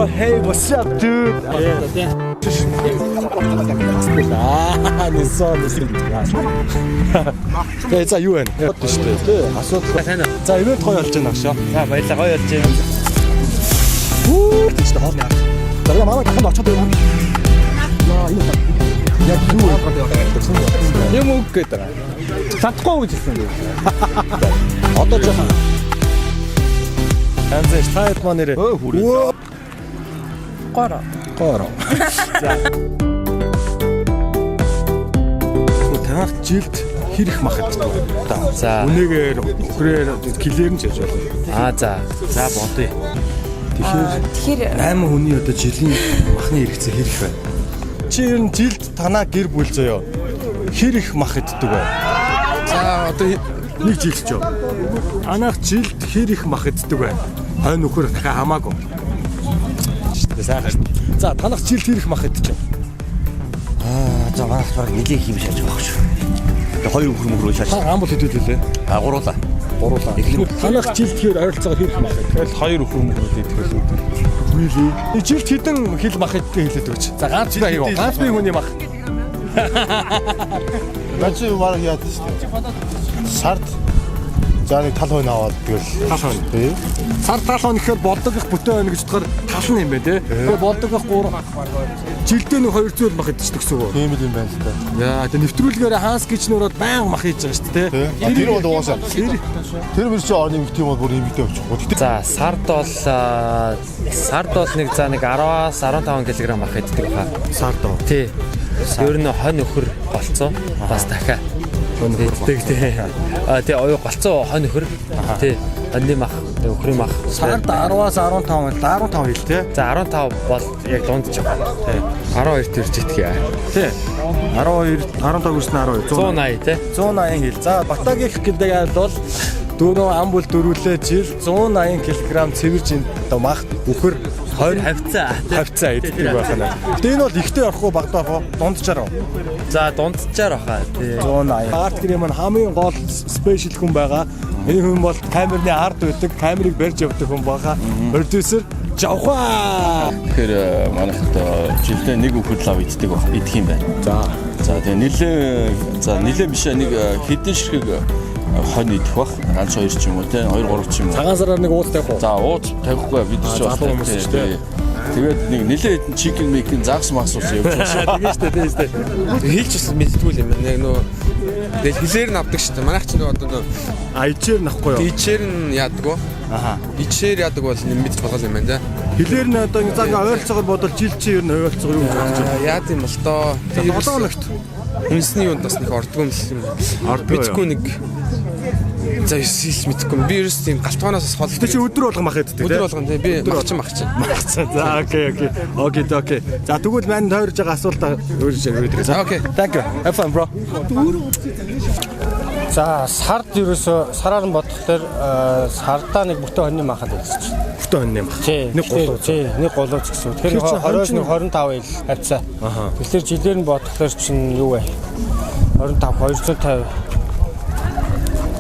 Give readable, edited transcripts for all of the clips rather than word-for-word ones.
Yo, hey, what's up, dude? Тэгээ за юу вэ? Хэд шүү дээ. Асуудал тань. За ивент гоё болж байна агшаа. За баярлалаа гоё болж байна. Тийч дээ хоолны. За яа манай дахин очоод байна. Яа энэ яг юу вэ? Юм үг гэдэг. Чадахгүй гэж хэлсэн. Одоо жоохон Анзэш тайт манерэ. Горо. За. Танах жилд хэрэг махаддаг. За. Үнэгээр өхрээр килээр нь ч яж байна. За бодъё. Тэгэхээр 8 хүний одоо жилийн махны хэрэгцээ хэрэг байна. Чи ер нь жилд танаа гэр бүл заяа. Хэрэг мах иддэг бай. За одоо нэг жил ч ёо. Анах жилд хэрэг мах иддэг бай. Хой нөхөр дахиад хамаагүй. За танах жилд хэрэг мах идчих. За манайх баг нэлээд хийм шааж байгаа шүү. Тэгээ хоёр хөрмөр шааж. Та гамбол хэдүүлээ? Гуруулаа. Танах жилд хэр ойролцоогоор хэрэг мах идэх. тэгэл хоёр хөрмөр идэх үү. Really? Жилд хэдэн хил мах идэх хэлээд өгч. За ганц бай юу? Ганц бай хүний мах. Бачи баг яад шүү дээ. Сард за нэг тал хойно аваад тэгэл Тал хойно. Тий. Сар тал хойно гэхээр болдог их бүтэн хойно гэж бодохоор тал нь юм байна тий. Тэгээ болдог их 3 жилдээ нэг 200 мах идчихдэг гэсэн үг. тийм юм байна л та. Яа, тэгээ нэвтрүүлгээр хаанс гिचнөрөд баян мах хийж байгаа шүү дээ тий. Тэр бол угаасаа. Тэр мөр чи орны юм тийм бол бүр имэгтэй очихгүй. За сард бол нэг за нэг 10-аас 15 кг мах иддэг хаа. Сард оо. Тий. Ер нь хонь өхөр болцоо бас дахиад иддэг тий. Тий оюу голцоо хонь өхөр. Тий. Хоньны мах, өхрийн мах. Сард 10-аас 15 хил тий. За 15 бол яг дунд ч байгаа. Тий. 12-т ирж идэх. Тий. 12 15 хүрсэн 12 180 тий. 180 хил. За Батагийнх гэдэг бол дөрөв амбул дөрвөлээ жил 180 кг цэвэржин мах өхөр 20 хавцаа иддэг байна. Тэгээ энэ бол ихтэй орохгүй багтаа авах дундчаар. За дундчаар баха тий. 180. Арт-грим маань хамгийн гол спешиал хүн байгаа. Энэ хүн бол камерны ард байдаг, камерыг барьж явдаг хүн байгаа. Продюсер Жавхаа. Тэгэхээр манайхд жилдээ нэг өхөр лав иддэг юм байна. За тэгээ нилээ биш нэг хэдэн ширхэг хонь идэх бах ганц 2 ч юм уу те 2 3 ч юм уу. Цагаан сараар нэг ууз тавих уу? За ууз тавихгүй бид ч бас тавих. Тэгээд нэг нилээ чикен мейкэн загс масус явж байгаа. Тэгээ штэ тэгээ штэ. Хийлчсэн мэдтгүүл юм яг нөө тэгэл хилээр нь авдаг шүү дээ. Манайх ч нөө одоо нөө Ичээр нахгүй юу? ичээр нь яадаг уу? Аха. Ичээр яадаг бол мэдж болгол юм байна да. Хилээр нь одоо нэг цаг ойролцоогоор бодвол жил чи ер нь ойролцоогоор юу гэж байна? Яад юм бол тоо. 7 хоногт. Хүнсний юунд бас нэг ордгоо юм шиг. Мэдхгүй нэг за хийс мэдхгүй. Би ерөөс тийм галтгооноос хол. Тэ чи өдөр болгон мах иддэг тий? Өдөр болгон тий. Би мах чинь. За окей. За тэгвэл мань тойрж байгаа асуултаа өөрөөр. За окей. Thank you. Have fun bro. За сард ерөөсө сараар нь бодохоор сардаа нэг бүтэн хоньны махад идэж чинь. Бүтэн хоньны мах. Нэг голууц. Нэг голууц гэсэн. Тэгэхээр 20-аас нэг 25 ил хавцаа. Тэгэхээр жилээр нь бодохоор чинь юу вэ? 25 250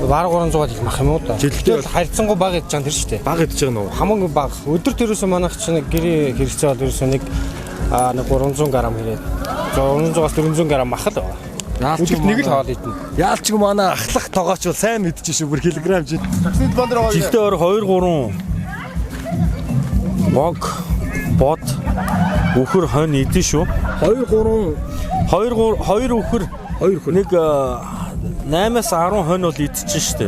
бараг 300 их мах юм уу да. Жилдээ харьцангуй баг идэж байгаа тэр шүү дээ. Баг идэж байгаа нь уу? Хамаагүй баг. Өдөрт ерөөсө манайх чинь нэг гэрээ хэрэгцээ бол ерөөсө нэг 300 г хэрэг. 300-аас 400 г мах л байна. Яалч нэг л хоол идэнэ. Яалч манай ахлах тогооч бол сайн мэдчихэж шүү бүр килограмм жил. Таксид бандер байгаа. Жилдээ өөр 2 3 бог бод өхөр хонь идэн шүү. 2 2 өхөр нэг 8-аас 10 хонь бол идчихэж штэ.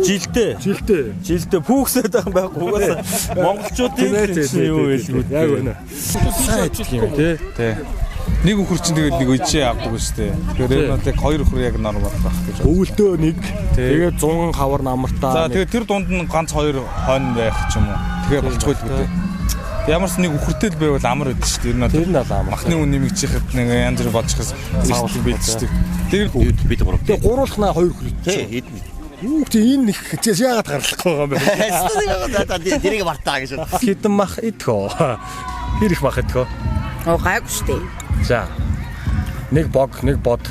Жилдээ пүүксэд байгаа байхгүй угаасаа монголчуудын юу хэлгүй. Яг үнэ. Сайн идэх юм тий. Нэг өхөр чинь тэгээд нэг үжээ авдаг шүү дээ. Тэгэхээр энэ яг хоёр өхөр яг нормал байх гэж. Өвөлдөө нэг тэгээд 100 хавар намартаа. За тэгээд тэр дунд нь ганц хоёр хонь байх ч юм уу. Тэгэхээр болчихгүй л гэдэг. Ямар ч нэг өхөртэй л байвал амар байдаг шүү дээ. Тэр нь бол амар. Махны үн нэмэгчихэд нэг янз бүр бодчихос цаавал бийдчихдэг. Тэр бид гурав. Тэгээд гуруулахнаа 2 өхөр идэх. Тий идэнэ. Юу гэдэг энэ их хэцээс яагаад гарлахгүй байгаа юм бэ? Тэрийг мартаа гэж. Хитэн мах идэх үү? Хэр их мах идэх үү? Гайгүй штэ. За. Нэг бог, нэг бод.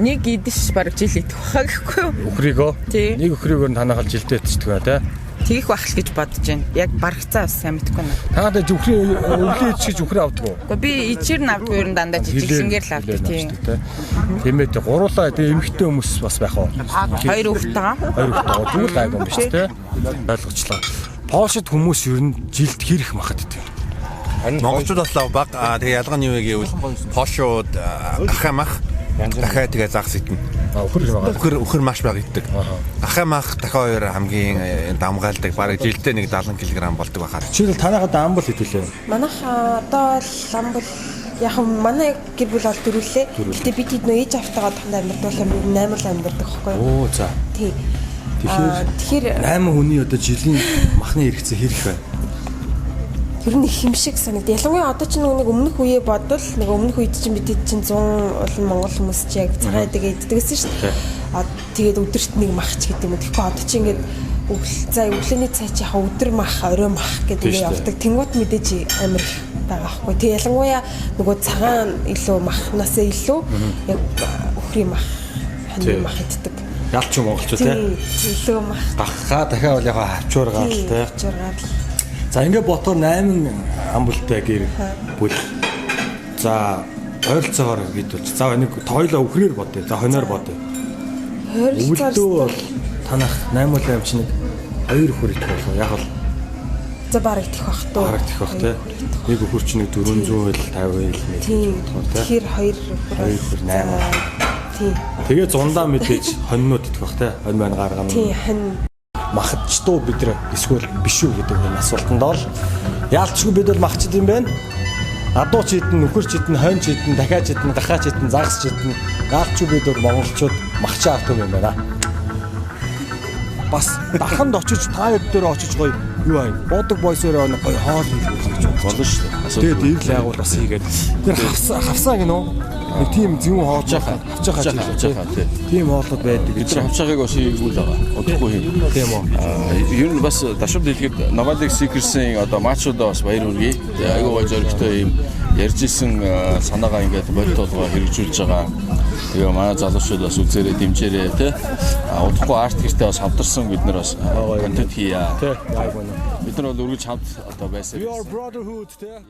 Нэг идэж бараг жил идэх байхаа гэхгүй юу? Өхрийгөө. Тий. Нэг өхрийгөө танахал жилдээ идчихдэг бай тээ. Тэгэх байх л гэж бодож байна. Яг барагцаа бас сайн мэдгүй байна. Танада зүхрийн өвлийн ичиж зүхрээ авдаг уу? Гэхдээ би ичээр нь авдаг ер нь дандаа жижигсэнгээр л авдаг тийм. Тийм ээ гуруулаа тэгээ эмэгтэй хүмүүс бас байх уу? Хоёр хүүхэд байгаа. Хоёр хүүхэд зүгээр лайг юм биш те. Ойлгочлаа. Польшид хүмүүс ер нь жилд хэрэг махад идэв. Монголчууд бас баг тэгээ ялгаа нь юу гэвэл Польшууд ахамах дахиад тэгээ загас идэнэ. Өхөр маш бага иддэг. Ахамах дахиад хоёр хамгийн дамгаалдаг бараг жилдээ нэг 70 кг болдог байхаар. Жишээл танайхад амбал хэдүүлээ. Манайх одоо л амбал яг манай гэр бүл бол дөрвөлээ. Гэтэ бид хэд нөө ээж автагаа тохинд амьдвал 8 л амьддаг байхгүй юу? Оо за. Тий. Тэгэхээр 8 хүний одоо жилийн махны хэрэгцээ хэрэг байна. Ер нь их юм шиг санагд. Ялангуяа одоо ч нэг өмнөх үеэ бодвол нэг өмнөх үед чинь бид чинь 100 олон монгол хүмүүс чи яг цагаан дэгээ иддэгсэн шүү дээ. Тэгээд өдөрт нэг мах ч гэдэг юм. Тэгэхгүй одоо чи ингээд өглөөний цай чи яхаа өдөр мах, орой мах гэдэг юм явдаг. Тэнгуут мэдээж амар байгаа хгүй. Тэг ялангуяа нөгөө цагаан илүү махнасаа илүү яг өхрийн мах, ханы мах иддэг. Ялч юм монголчууд те. Илүү мах. Гахаа дахиад бол яг хавчуур гал те. Хавчуур гал. За ингээд ботоор 8 амбултай гэр бүл. За ойролцоогоор гэдүүлж. За нэг тойлоо өхрээр бодъё. За хоноор бодъё. Өвөлдөө бол танах 8 уул амч нэг 2 өхөр идэх болов. Яг л за бараг тэх бах туу. Бараг тэх бах те. Нэг өхөр чинь нэг 400 хэл 50 хэл нэг. Тэгэхээр 2 өхөр 8. Тийм. Тэгээ зундаа мэдээж хоньнууд идэх бах те. Хонь маань гаргана. Тийм хонь махч дуу бид нар эсвэл биш үү гэдэг энэ асуултанд бол яалтчгүй бид бол махчд юм байна. Адууч идэн, нөхөрч идэн, хоньч идэн, дахиач идэн, гахаач идэн, загасч идэн. Яалтчгүй бид бол монголчууд махчаа авдаг юм байна. Бас даханд очиж та хэд дээр очиж гоё юу аа бодог бойсороо гоё хоол хийх гэж болно шүү дээ. Тэгээд ирэл байгуул бас хийгээд тэр хавсаа гинөө. Нэг тийм зөвхөн хоож авчаахаа тийм хооллоод байдаг. Бид нар хавчаагыг бас хийгүүл байгаа. Удахгүй хийнэ. Тийм үү. Ер нь бас дашур дэлгэхэд Nomadic Seekers-ийн одоо матчудаа бас баяр хүргэе. Айгуу гоё зоригтой юм ярьж исэн санаагаа ингээд бодит толгой хэрэгжүүлж байгаа. Тэгээ манай залуучууд бас үзээрэй, дэмжээрэй те. Удахгүй арт гэртээ бас хамтарсан бид нар бас контент хийя. Тэ. Бид нар бол үргэлж хамт одоо байсан. Your brotherhood те.